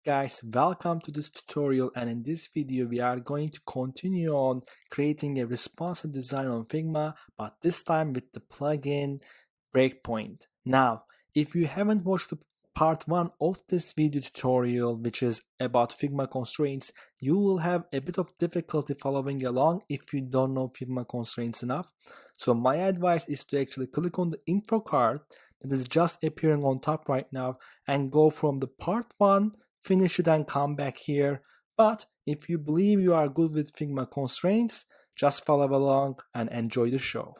Guys, welcome to this tutorial, and in this video we are going to continue on creating a responsive design on Figma, but this time with the plugin Breakpoint. Now, if you haven't watched the part 1 of this video tutorial, which is about Figma Constraints, you will have a bit of difficulty following along if you don't know Figma Constraints enough. So my advice is to actually click on the info card that is just appearing on top right now and go from the part 1, finish it and come back here. But if you believe you are good with Figma Constraints, just follow along and enjoy the show.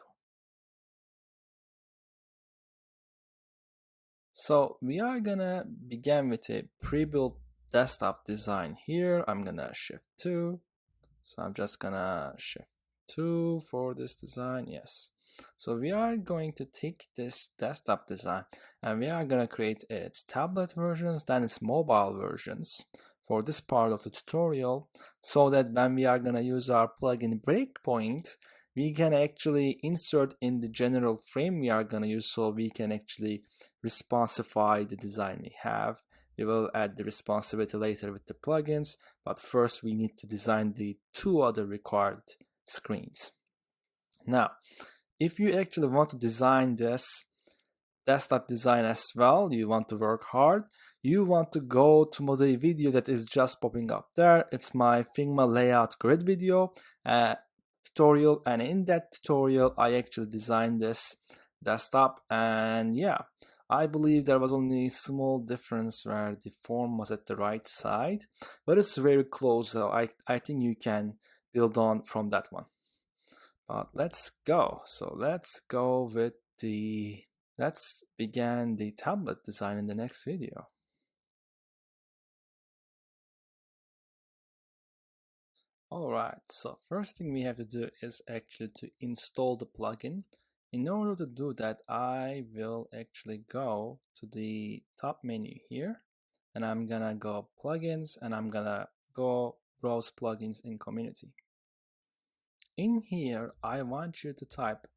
So we are gonna begin with a pre-built desktop design here. I'm gonna shift 2. So I'm just gonna shift 2 for this design. Yes. So we are going to take this desktop design and we are going to create its tablet versions, then its mobile versions for this part of the tutorial, so that when we are going to use our plugin Breakpoint, we can actually insert in the general frame we are going to use, so we can actually responsify the design we have. We will add the responsibility later with the plugins, but first we need to design the 2 other required screens. Now, if you actually want to design this desktop design as well, you want to work hard, you want to go to the video that is just popping up there. It's my Figma layout grid video tutorial, and in that tutorial I actually designed this desktop, and yeah, I believe there was only a small difference where the form was at the right side, but it's very close, so I think you can build on from that one. But let's go. So let's begin the tablet design in the next video. Alright, so first thing we have to do is actually to install the plugin. In order to do that, I will actually go to the top menu here, and I'm gonna go plugins, and I'm gonna go browse plugins in community. In here, I want you to type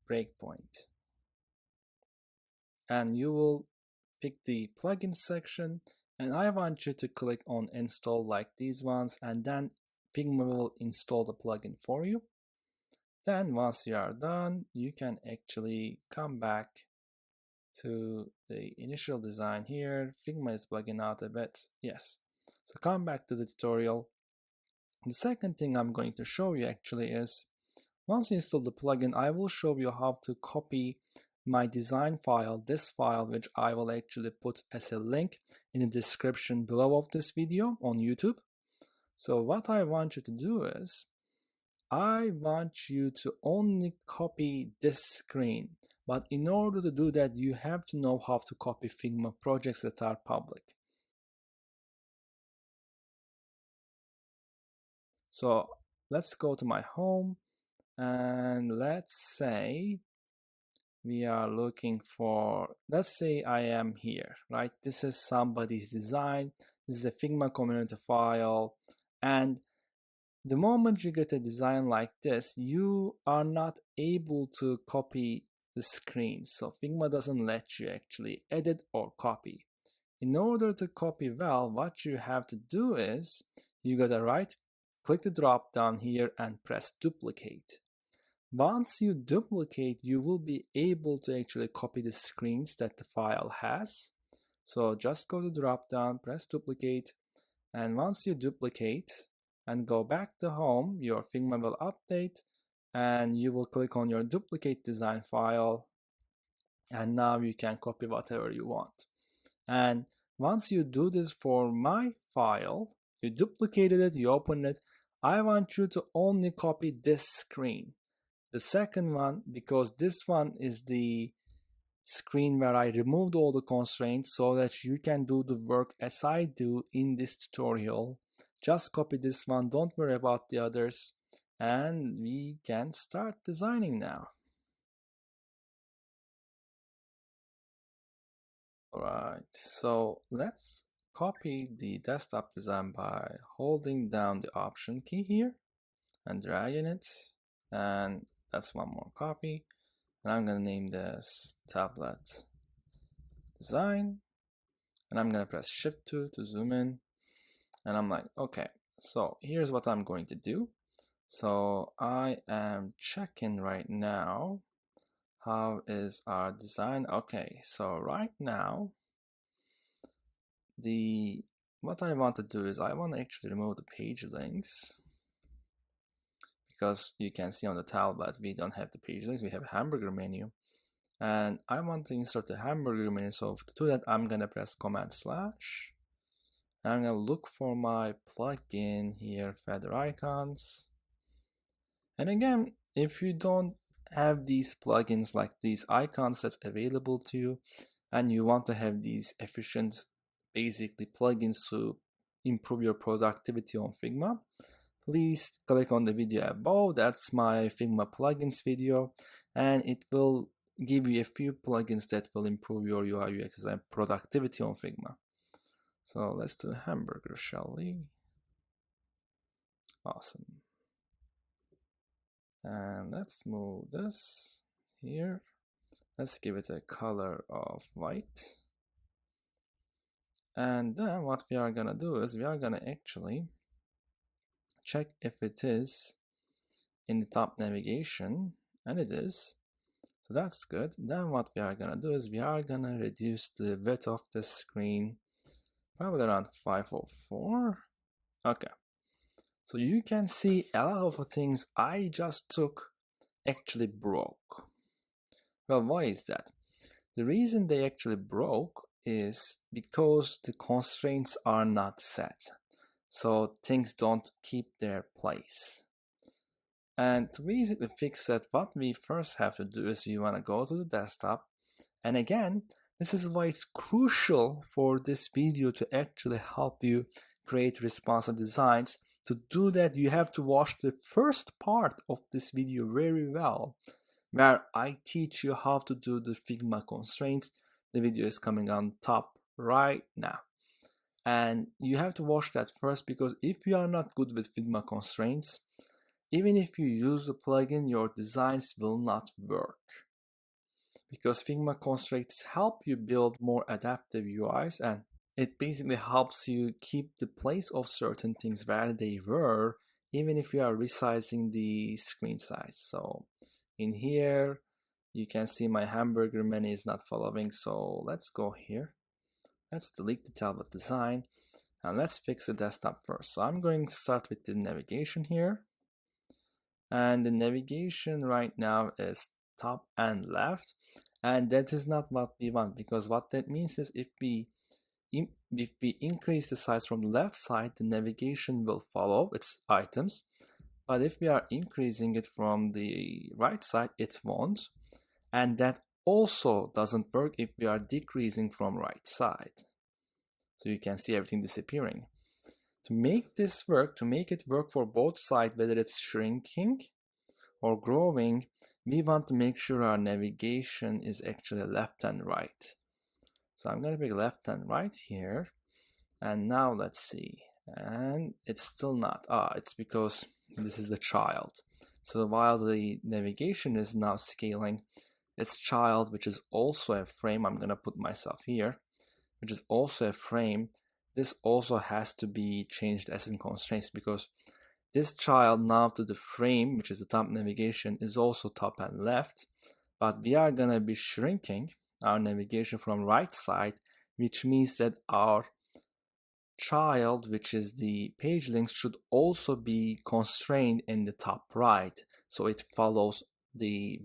Breakpoint, and you will pick the plugin section, and I want you to click on install like these ones, and then Figma will install the plugin for you. Then once you are done, you can actually come back to the initial design here. Figma is bugging out a bit. Yes. So come back to the tutorial. The second thing I'm going to show you actually is, once you install the plugin, I will show you how to copy my design file, this file, which I will actually put as a link in the description below of this video on YouTube. So what I want you to do is, I want you to only copy this screen, but in order to do that, you have to know how to copy Figma projects that are public. So let's go to my home, and let's say we are looking for, let's say I am here, right? This is somebody's design. This is a Figma community file, and the moment you get a design like this, you are not able to copy the screen. So Figma doesn't let you actually edit or copy. In order to copy well, what you have to do is, you gotta click the drop down here and press duplicate. Once you duplicate, you will be able to actually copy the screens that the file has. So just go to drop down, press duplicate, and once you duplicate and go back to home, your Figma will update, and you will click on your duplicate design file, and now you can copy whatever you want. And once you do this for my file, you duplicated it, you open it, I want you to only copy this screen. The second one, because this one is the screen where I removed all the constraints so that you can do the work as I do in this tutorial. Just copy this one, don't worry about the others, and we can start designing now. Alright, so let's copy the desktop design by holding down the Option key here and dragging it, and that's one more copy, and I'm going to name this tablet design, and I'm going to press Shift 2 to zoom in, And I'm like, okay, so here's what I'm going to do. So I am checking right now, how is our design? Okay, so right now, what I want to do is I want to actually remove the page links, because you can see on the tablet we don't have the page links, we have a hamburger menu. And I want to insert the hamburger menu, so to do that I'm gonna press Command/. I'm gonna look for my plugin here, feather icons. And again, if you don't have these plugins like these icons that's available to you, and you want to have these efficient, basically plugins to improve your productivity on Figma, please click on the video above. That's my Figma plugins video, and it will give you a few plugins that will improve your UI UX and productivity on Figma. So let's do hamburger, shall we? Awesome. And let's move this here. Let's give it a color of white. And then what we are gonna do is we are gonna actually check if it is in the top navigation, and it is. So that's good. Then what we are gonna do is we are gonna reduce the width of the screen, probably around 504. Okay. So you can see a lot of things I just took actually broke. Well, why is that? The reason they actually broke is because the constraints are not set. So things don't keep their place. And to basically fix that, what we first have to do is we want to go to the desktop. And again, this is why it's crucial for this video to actually help you create responsive designs. To do that, you have to watch the first part of this video very well, where I teach you how to do the Figma constraints. The video is coming on top right now. And you have to watch that first, because if you are not good with Figma constraints, even if you use the plugin, your designs will not work. Because Figma constraints help you build more adaptive UIs, and it basically helps you keep the place of certain things where they were, even if you are resizing the screen size. So in here, you can see my hamburger menu is not following. So let's go here. Let's delete the tablet design, and let's fix the desktop first. So I'm going to start with the navigation here. And the navigation right now is top and left, and that is not what we want, because what that means is if we increase the size from the left side, the navigation will follow its items, but if we are increasing it from the right side, it won't. And that also doesn't work if we are decreasing from right side. So you can see everything disappearing. To make this work, to make it work for both sides, whether it's shrinking or growing, we want to make sure our navigation is actually left and right. So I'm going to pick left and right here. And now let's see. And it's still not. It's because this is the child. So while the navigation is now scaling, its child, which is also a frame, I'm going to put myself here, which is also a frame, this also has to be changed as in constraints, because this child now to the frame, which is the top navigation, is also top and left, but we are going to be shrinking our navigation from right side, which means that our child, which is the page links, should also be constrained in the top right, so it follows the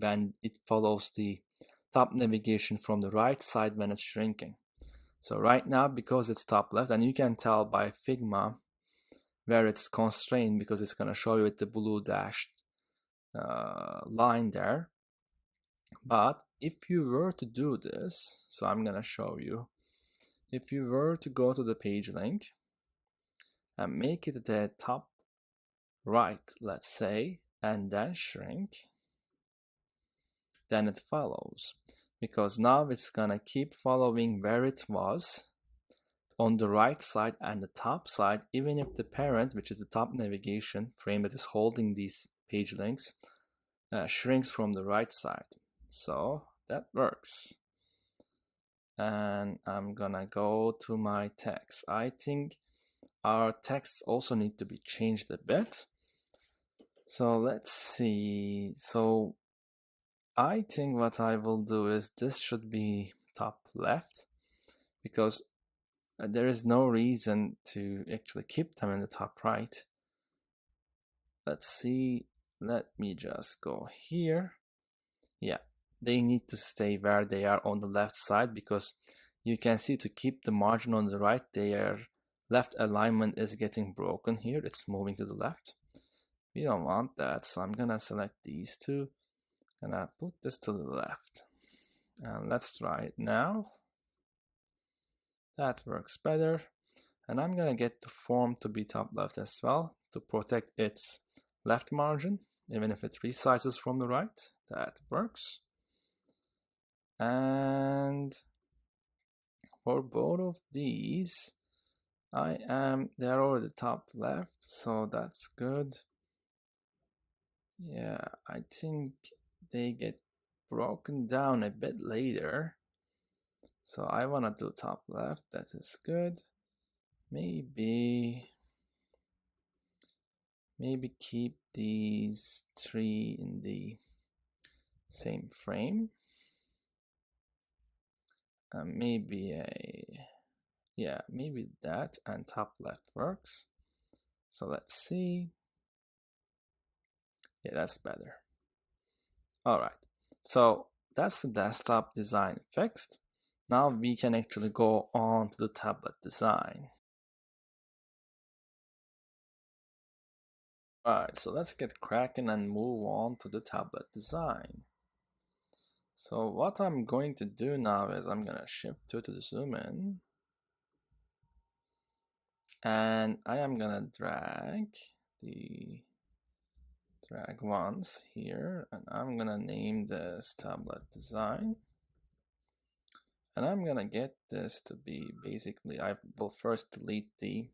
top navigation from the right side when it's shrinking. So right now, because it's top left, and you can tell by Figma where it's constrained, because it's going to show you with the blue dashed line there. But if you were to do this, so I'm going to show you, if you were to go to the page link and make it the top right, let's say, and then shrink, then it follows, because now it's gonna keep following where it was on the right side and the top side, even if the parent, which is the top navigation frame that is holding these page links, shrinks from the right side. So that works. And I'm gonna go to my text. I think our texts also need to be changed a bit. So let's see. So I think what I will do is this should be top left, because there is no reason to actually keep them in the top right. Let's see. Let me just go here. Yeah, they need to stay where they are on the left side, because you can see to keep the margin on the right, their left alignment is getting broken here. It's moving to the left. We don't want that, so I'm gonna select these two and I put this to the left. And let's try it now. That works better. And I'm gonna get the form to be top left as well to protect its left margin, even if it resizes from the right. That works. And for both of these, they're already top left, so that's good. Yeah, I think they get broken down a bit later. So I want to do top left. That is good. Maybe keep these three in the same frame. Maybe that, and top left works. So let's see. Yeah, that's better. All right. So that's the desktop design fixed. Now we can actually go on to the tablet design. All right, so let's get cracking and move on to the tablet design. So what I'm going to do now is I'm gonna shift to the zoom in, and I am gonna drag once here, and I'm gonna name this tablet design. And I'm gonna get this to be basically, I will first delete the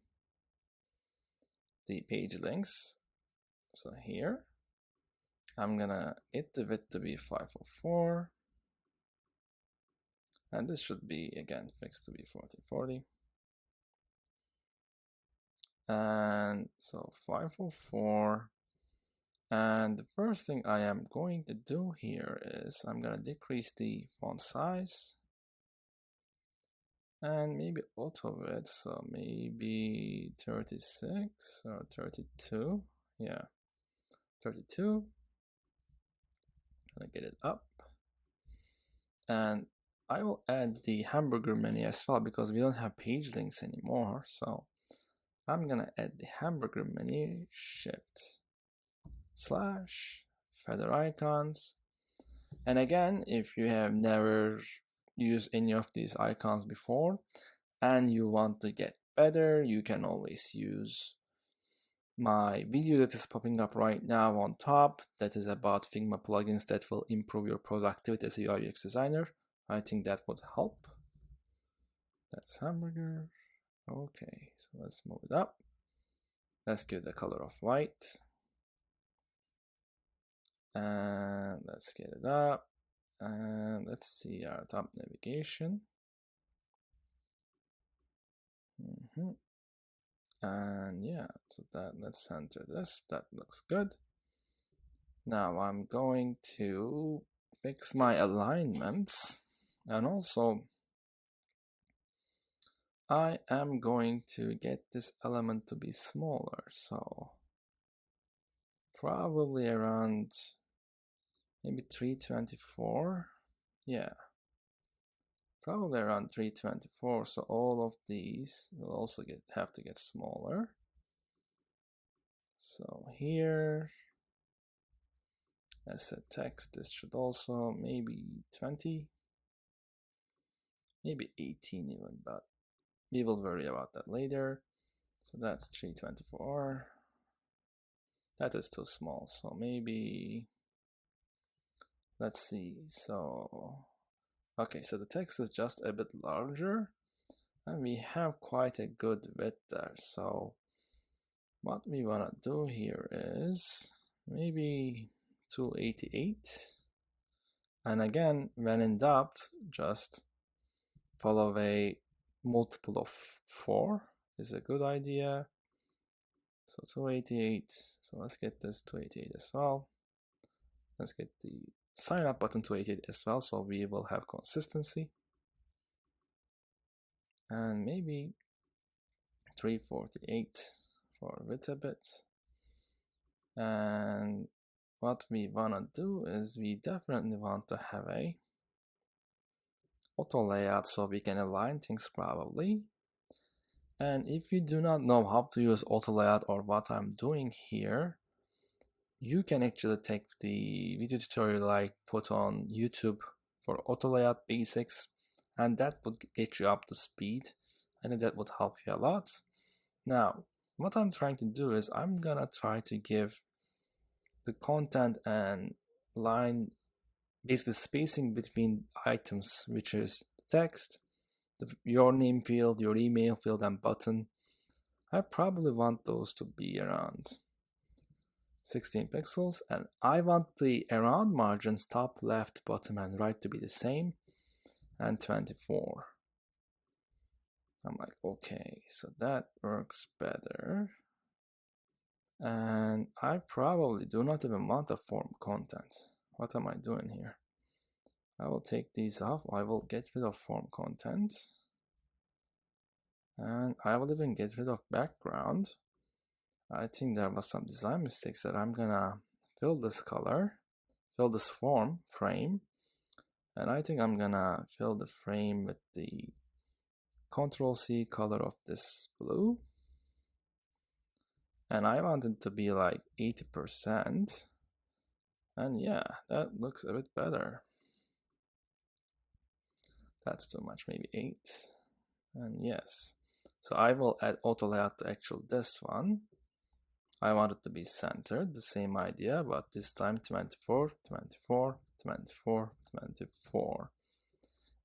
page links. So here, I'm gonna get the width to be 504. And this should be, again, fixed to be 1440. And so 504. And the first thing I am going to do here is I'm gonna decrease the font size. And maybe auto width, so maybe 36 or 32. Yeah, 32. Gonna get it up. And I will add the hamburger menu as well, because we don't have page links anymore. So I'm gonna add the hamburger menu, shift / feather icons. And again, if you have never used any of these icons before and you want to get better, you can always use my video that is popping up right now on top. That is about Figma plugins that will improve your productivity as a UI UX designer. I think that would help. That's hamburger. Okay, so let's move it up. Let's give the color of white. And let's get it up. And let's see our top navigation. And yeah, so let's center this. That looks good. Now I'm going to fix my alignments, and also I am going to get this element to be smaller, so probably around maybe 324. Yeah, probably around 324. So all of these will also have to get smaller. So here, as a text, this should also maybe 20, maybe 18 even, but we will worry about that later. So that's 324. That is too small, so maybe, let's see. So okay, so the text is just a bit larger and we have quite a good width there. So what we want to do here is maybe 288. And again, when in doubt, just follow a multiple of 4 is a good idea. So 288, so let's get this 288 as well. Let's get the sign up button 288 as well, so we will have consistency. And maybe 348 for width a bit. And what we want to do is we definitely want to have a auto layout so we can align things probably. And if you do not know how to use auto layout or what I'm doing here, you can actually take the video tutorial I put on YouTube for auto layout basics, and that would get you up to speed. I think that would help you a lot. Now, what I'm trying to do is I'm gonna try to give the content and line, basically spacing between items, which is text, your name field, your email field, and button. I probably want those to be around 16 pixels, and I want the around margins, top, left, bottom, and right to be the same, and 24. I'm like, okay, so that works better. And I probably do not even want the form content. What am I doing here? I will take these off. I will get rid of form content. And I will even get rid of background. I think there was some design mistakes that I'm gonna fill this color, fill this form frame. And I think I'm gonna fill the frame with the Ctrl+C color of this blue. And I want it to be like 80%. And yeah, that looks a bit better. That's too much, maybe 8. And yes, so I will add auto layout to actual this one. I want it to be centered, the same idea, but this time 24, 24, 24, 24.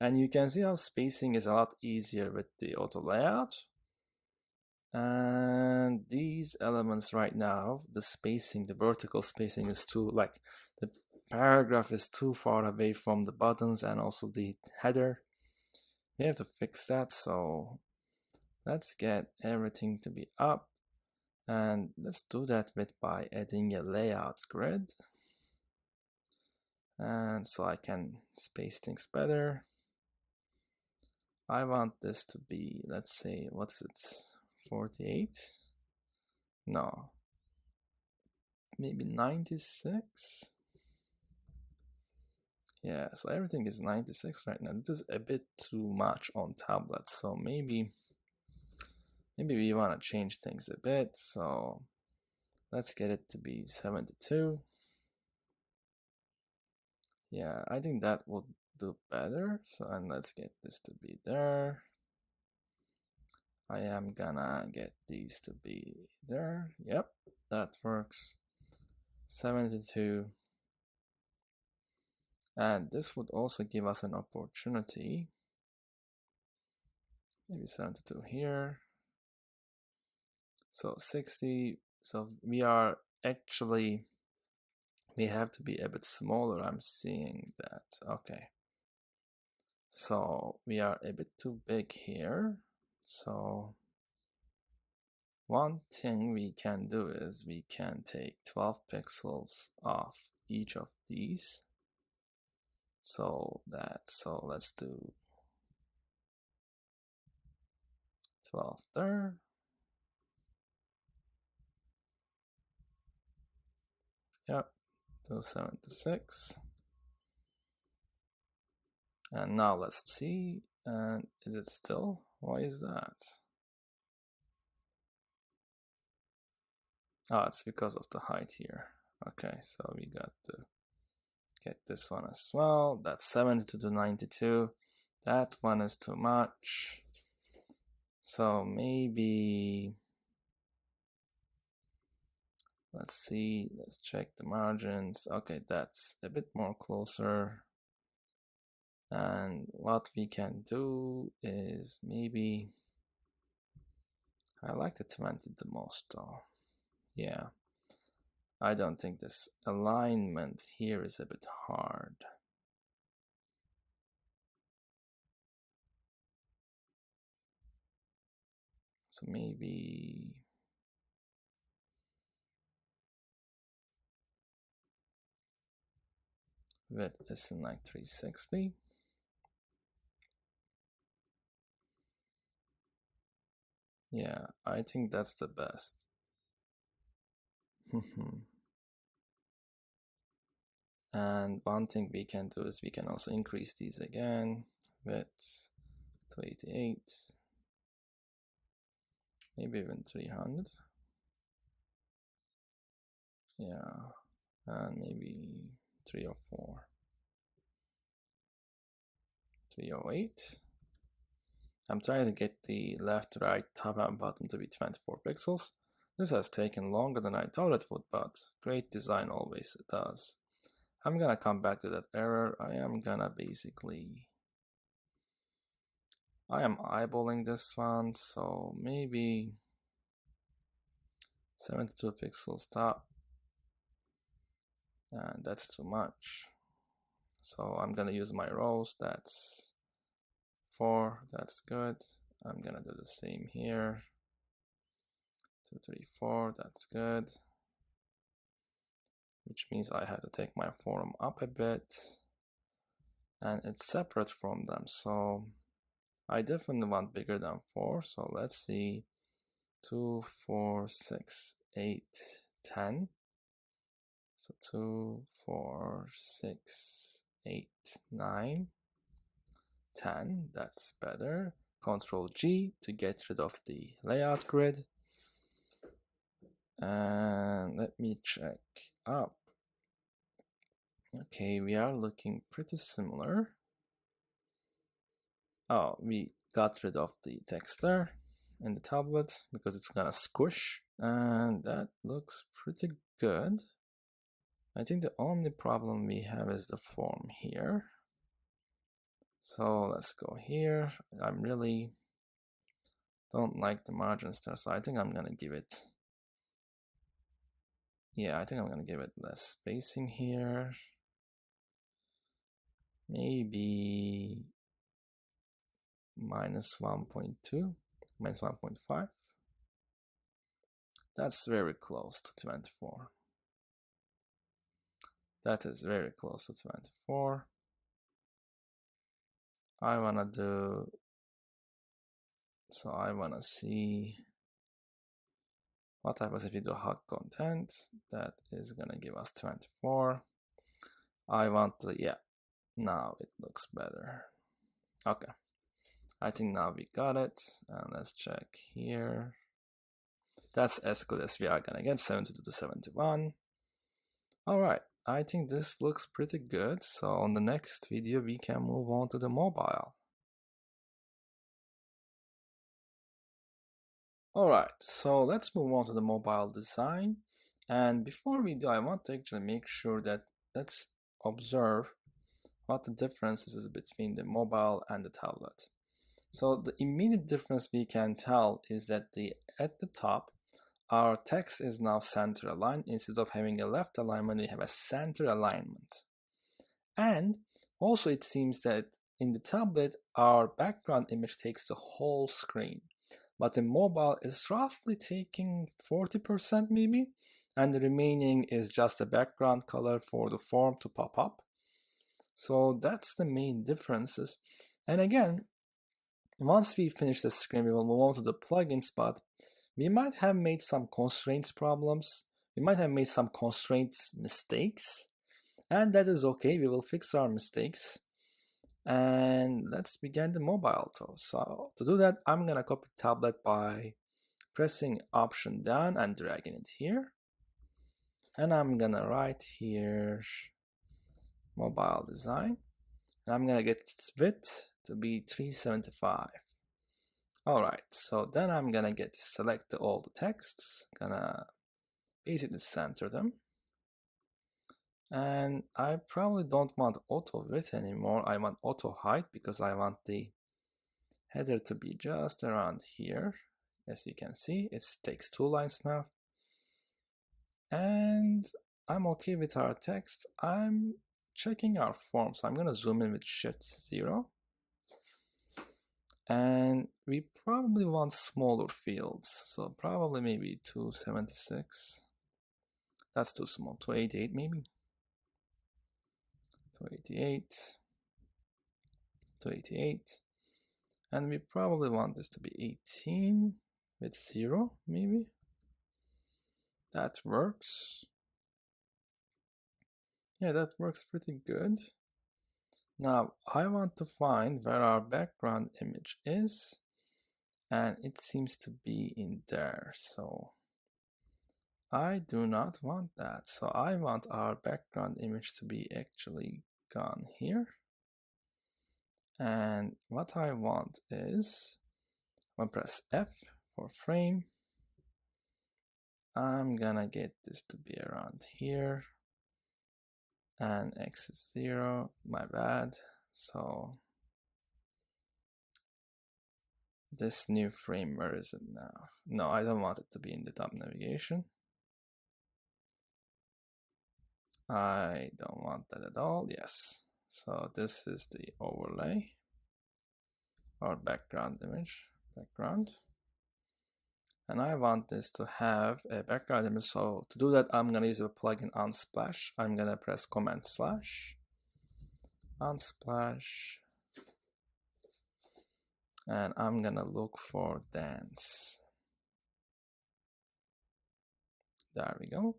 And you can see how spacing is a lot easier with the auto layout. And these elements right now, the spacing, the vertical spacing is too, like the paragraph is too far away from the buttons and also the header. We have to fix that, so let's get everything to be up. And let's do that by adding a layout grid. And so I can space things better. I want this to be, let's say, what is it? 48? No. Maybe 96? Yeah, so everything is 96 right now. This is a bit too much on tablet, so maybe we want to change things a bit. So let's get it to be 72. Yeah, I think that would do better. So, and let's get this to be there. I am gonna get these to be there. Yep, that works. 72. And this would also give us an opportunity. Maybe 72 here. So 60. So we are actually, we have to be a bit smaller. I'm seeing that. Okay. So we are a bit too big here. So one thing we can do is we can take 12 pixels off each of these. So let's do 12 there. Yep, 276. And now let's see, and is it still? Why is that? Oh, it's because of the height here. Okay, so we got to get this one as well. That's 72 to 92. That one is too much. So maybe, let's see, let's check the margins. Okay, that's a bit more closer. And what we can do is maybe, I like the 20 the most though. Yeah, I don't think this alignment here is a bit hard. So So maybe width is in like 360. Yeah, I think that's the best. And one thing we can do is we can also increase these again with 288, maybe even 300. Yeah, and maybe 304, 308. I'm trying to get the left, right, top and bottom to be 24 pixels. This has taken longer than I thought it would, but great design always does. I'm gonna come back to that error. I am eyeballing this one, so maybe 72 pixels top, and that's too much. So I'm gonna use my rows. That's 4, that's good. I'm gonna do the same here. 2, 3, 4, that's good. Which means I have to take my form up a bit, and it's separate from them. So I definitely want bigger than 4. So let's see, 2, 4, 6, 8, 10. So 2, 4, 6, 8, 9, 10. That's better. Control G to get rid of the layout grid. And let me check up. Okay, we are looking pretty similar. Oh, we got rid of the text there in the tablet because it's gonna squish, and that looks pretty good. I think the only problem we have is the form here. So let's go here. I really don't like the margins there, so I think I'm gonna give it, yeah, I think I'm gonna give it less spacing here. Maybe minus 1.2, minus 1.5. That's very close to 24. That is very close to 24. I wanna do, so I wanna see what happens if you do hot content. That is gonna give us 24. I want to, yeah, now it looks better. Okay, I think now we got it. And let's check here. That's as good as we are gonna get, 72 to 71. All right, I think this looks pretty good. So on the next video, we can move on to the mobile. All right, so let's move on to the mobile design. And before we do, I want to actually make sure that let's observe what the difference is between the mobile and the tablet. So the immediate difference we can tell is that at the top, our text is now center aligned. Instead of having a left alignment, we have a center alignment. And also it seems that in the tablet, our background image takes the whole screen. But the mobile is roughly taking 40% maybe, and the remaining is just a background color for the form to pop up. So that's the main differences. And again, once we finish the screen, we will move on to the plugins, but we might have made some constraints problems. We might have made some constraints mistakes, and that is okay. We will fix our mistakes. And let's begin the mobile tool. So to do that, I'm gonna copy tablet by pressing Option down and dragging it here. And I'm gonna write here mobile design. And I'm gonna get its width to be 375. All right, so then I'm gonna select all the texts, gonna basically center them. And I probably don't want auto width anymore. I want auto height because I want the header to be just around here. As you can see, it takes 2 lines now. And I'm okay with our text. I'm checking our form, so I'm gonna zoom in with Shift 0. And we probably want smaller fields, so probably maybe 276. That's too small. 288 maybe. 288. 288. And we probably want this to be 18 with 0 maybe. That works. Yeah, that works pretty good. Now I want to find where our background image is, and it seems to be in there. So I do not want that. So I want our background image to be actually gone here. And what I want is, I'm gonna press F for frame. I'm gonna get this to be around here. And X is 0, my bad. So this new frame, where is it now? No, I don't want it to be in the top navigation. I don't want that at all. Yes. So this is the overlay or background image, background. And I want this to have a background image. So to do that, I'm going to use a plugin Unsplash. I'm going to press Command / Unsplash. And I'm going to look for dance. There we go.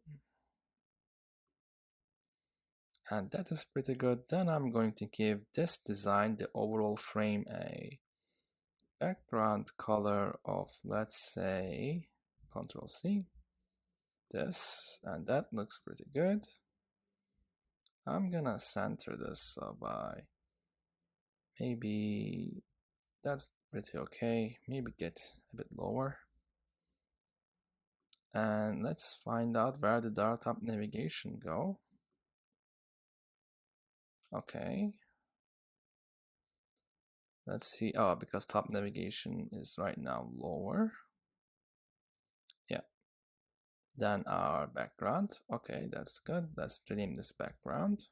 And that is pretty good. Then I'm going to give this design, the overall frame, a background color of, let's say, Ctrl C, this, and that looks pretty good. I'm gonna center this by maybe, that's pretty okay, maybe get a bit lower. And let's find out where did our top navigation go. Okay. Let's see, oh, because top navigation is right now lower. Yeah. Than our background. Okay, that's good. Let's rename this background.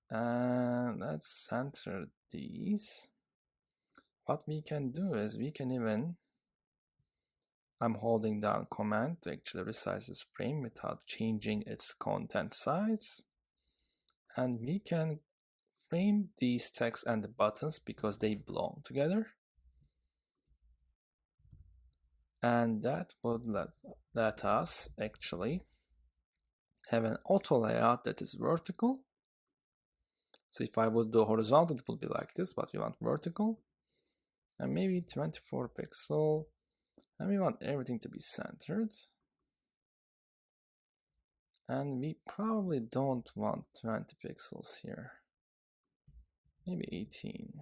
And let's center these. What we can do is we can even, I'm holding down Command to actually resize this frame without changing its content size. And we can frame these text and the buttons because they belong together. And that would let us actually have an auto layout that is vertical. So if I would do horizontal, it would be like this, but we want vertical. And maybe 24 pixel. And we want everything to be centered. And we probably don't want 20 pixels here. Maybe 18.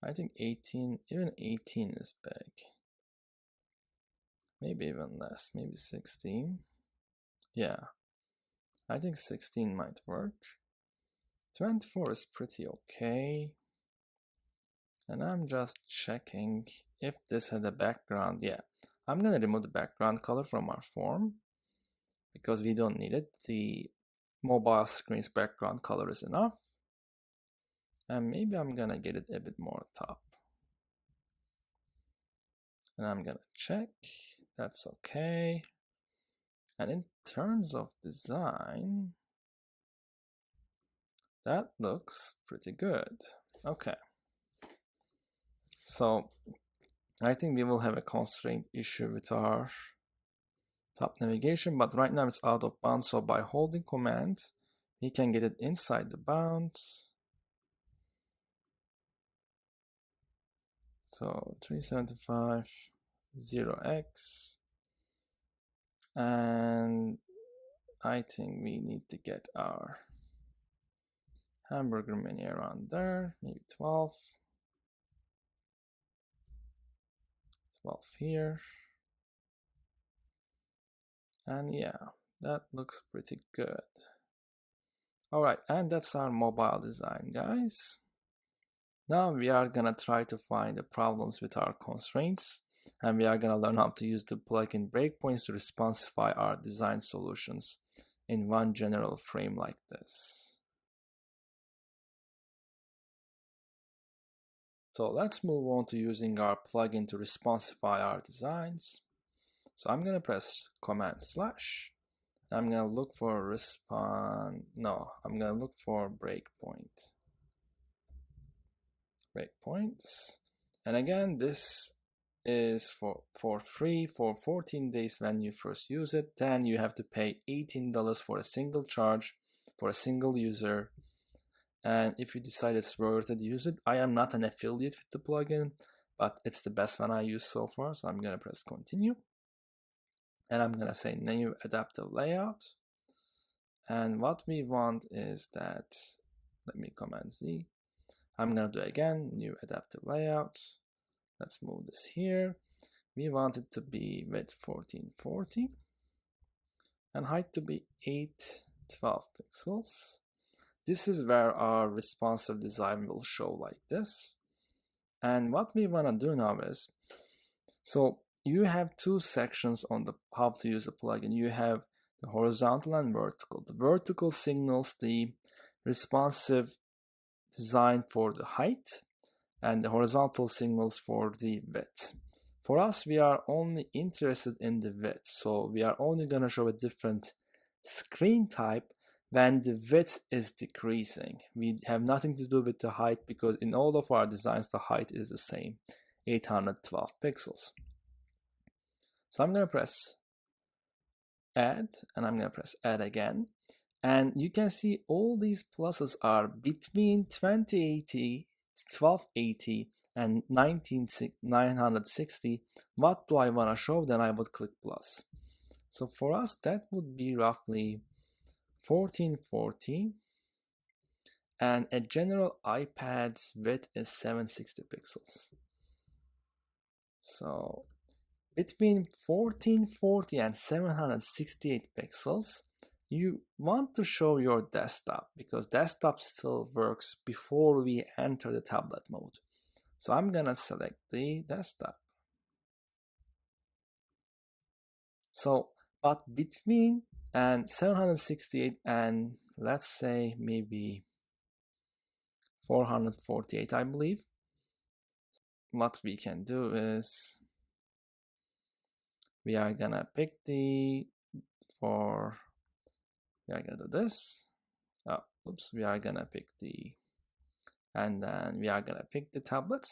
I think 18, even 18 is big. Maybe even less, maybe 16. Yeah, I think 16 might work. 24 is pretty okay. And I'm just checking if this had a background. Yeah, I'm gonna remove the background color from our form because we don't need it. The mobile screen's background color is enough. And maybe I'm gonna get it a bit more top. And I'm gonna check, that's okay. And in terms of design, that looks pretty good. Okay. So I think we will have a constraint issue with our top navigation, but right now it's out of bounds. So by holding Command, we can get it inside the bounds. So 375, 0x. And I think we need to get our hamburger menu around there, maybe 12. 12 here. And yeah, that looks pretty good. All right, and that's our mobile design, guys. Now we are gonna try to find the problems with our constraints, and we are gonna learn how to use the plugin breakpoints to responsify our design solutions in one general frame like this. So let's move on to using our plugin to responsify our designs. So I'm gonna press Command/. I'm gonna look for I'm gonna look for breakpoints. And again, this is for free for 14 days when you first use it. Then you have to pay $18 for a single charge for a single user. And if you decide it's worth it, use it. I am not an affiliate with the plugin, but it's the best one I use so far. So I'm gonna press continue. And I'm gonna say new adaptive layout. And what we want is that, let me Command Z. I'm gonna do again, new adaptive layout. Let's move this here. We want it to be width 1440 and height to be 812 pixels. This is where our responsive design will show like this. And what we want to do now is, so you have two sections on the how to use the plugin. You have the horizontal and vertical. The vertical signals the responsive design for the height, and the horizontal signals for the width. For us, we are only interested in the width, so we are only going to show a different screen type when the width is decreasing. We have nothing to do with the height because in all of our designs, the height is the same, 812 pixels. So I'm going to press add, and I'm going to press add again. And you can see all these pluses are between 2080, 1280 and 960. What do I want to show? Then I would click plus. So for us, that would be roughly 1440. And a general iPad's width is 760 pixels. So between 1440 and 768 pixels, you want to show your desktop because desktop still works before we enter the tablet mode. So I'm gonna select the desktop. So, but between and 768 and let's say maybe 448, I believe, what we can do is we are gonna pick we are gonna do this. We are gonna pick and then we are gonna pick the tablet.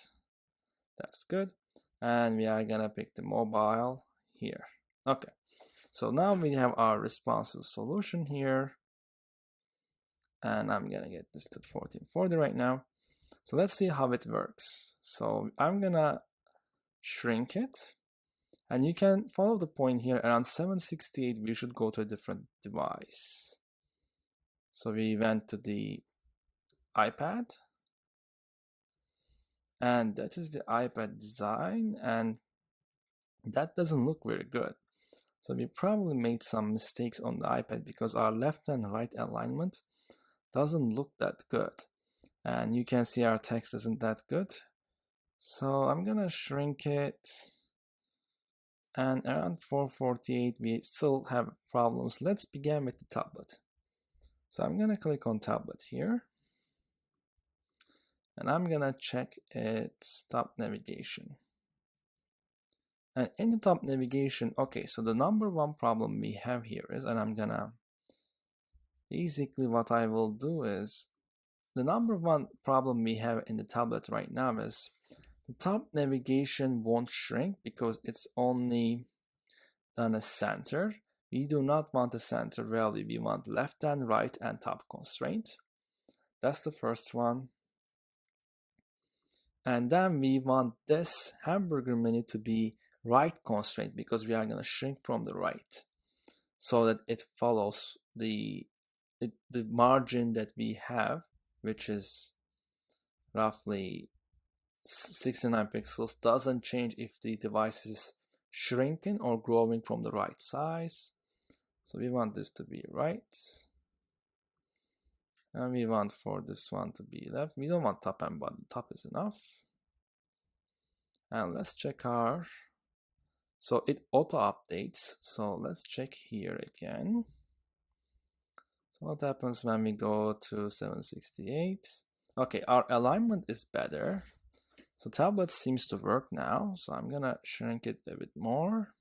That's good. And we are gonna pick the mobile here. Okay, so now we have our responsive solution here. And I'm gonna get this to 1440 right now. So let's see how it works. So I'm gonna shrink it. And you can follow the point here. Around 768, we should go to a different device. So we went to the iPad. And that is the iPad design. And that doesn't look very good. So we probably made some mistakes on the iPad because our left and right alignment doesn't look that good. And you can see our text isn't that good. So I'm gonna shrink it. And around 448, we still have problems. Let's begin with the tablet. So I'm gonna click on tablet here. And I'm gonna check its top navigation. And in the top navigation, okay, so the number one problem we have here is, and I'm gonna, basically what I will do is, the number one problem we have in the tablet right now is the top navigation won't shrink because it's only done a center. We do not want a center value. We want left and right and top constraint. That's the first one. And then we want this hamburger menu to be right constraint because we are going to shrink from the right so that it follows the margin that we have, which is roughly 69 pixels, doesn't change if the device is shrinking or growing from the right size. So we want this to be right. And we want for this one to be left. We don't want top and bottom. Top is enough. And let's check our, so it auto updates. So let's check here again. So what happens when we go to 768? Okay, our alignment is better. So tablet seems to work now. So I'm gonna shrink it a bit more.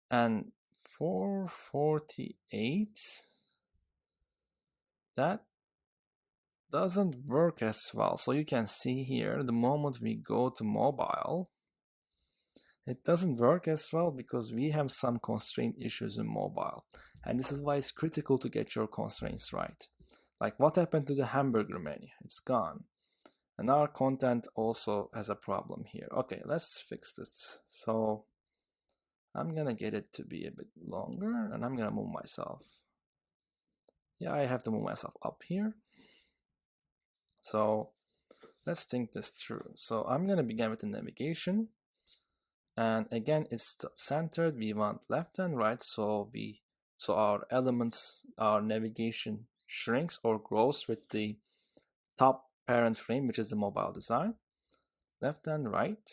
And 448, that doesn't work as well. So you can see here, the moment we go to mobile, it doesn't work as well because we have some constraint issues in mobile. And this is why it's critical to get your constraints right. Like what happened to the hamburger menu? It's gone. And our content also has a problem here. Okay, let's fix this. So I'm gonna get it to be a bit longer and I'm gonna move myself. Yeah, I have to move myself up here. So let's think this through. So I'm gonna begin with the navigation. And again, it's centered. We want left and right. So our elements, our navigation shrinks or grows with the top parent frame, which is the mobile design. Left and right.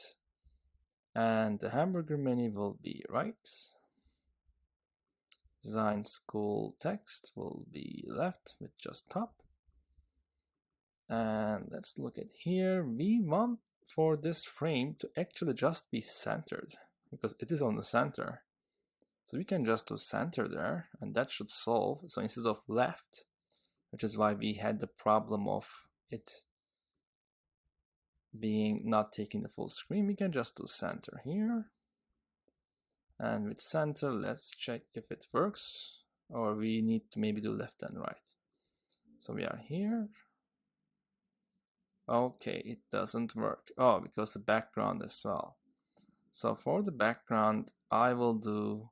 And the hamburger menu will be right. Design school text will be left with just top. And let's look at here. We want for this frame to actually just be centered because it is on the center. So we can just do center there and that should solve. So instead of left, which is why we had the problem of it being not taking the full screen, we can just do center here. And with center, let's check if it works, or we need to maybe do left and right. So we are here. Okay, it doesn't work. Oh, because the background as well. So for the background, I will do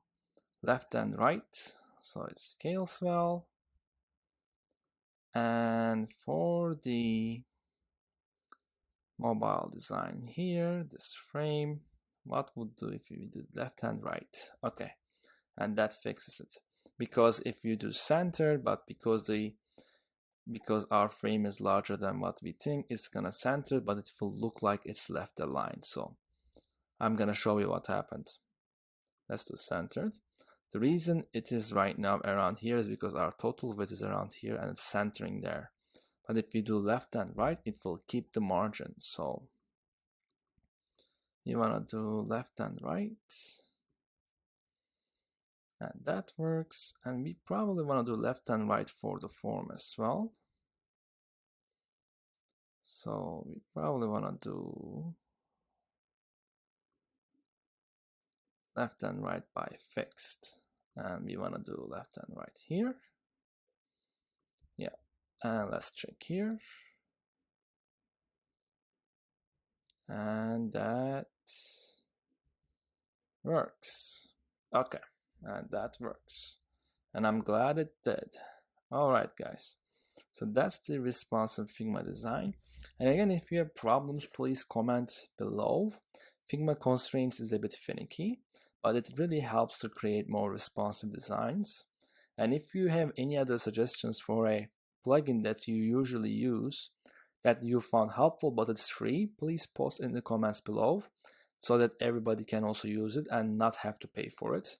left and right. So it scales well. And for the mobile design here, this frame, what would do if we did left and right? Okay, and that fixes it. Because if you do center, but because our frame is larger than what we think, it's gonna center, but it will look like it's left aligned. So I'm gonna show you what happened. Let's do centered. The reason it is right now around here is because our total width is around here and it's centering there. But if we do left and right, it will keep the margin. So you wanna do left and right. And that works. And we probably wanna do left and right for the form as well. So we probably wanna do left and right by fixed. And we wanna do left and right here. Yeah, and let's check here. And that works. Okay, and that works. And I'm glad it did. All right, guys. So that's the responsive Figma design. And again, if you have problems, please comment below. Figma Constraints is a bit finicky, but it really helps to create more responsive designs. And if you have any other suggestions for a plugin that you usually use that you found helpful but it's free, please post in the comments below so that everybody can also use it and not have to pay for it.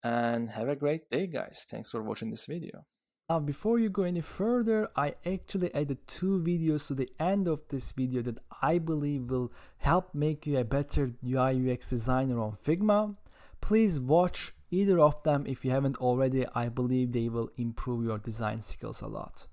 And have a great day, guys. Thanks for watching this video. Now, before you go any further, I actually added 2 videos to the end of this video that I believe will help make you a better UI UX designer on Figma. Please watch either of them if you haven't already. I believe they will improve your design skills a lot.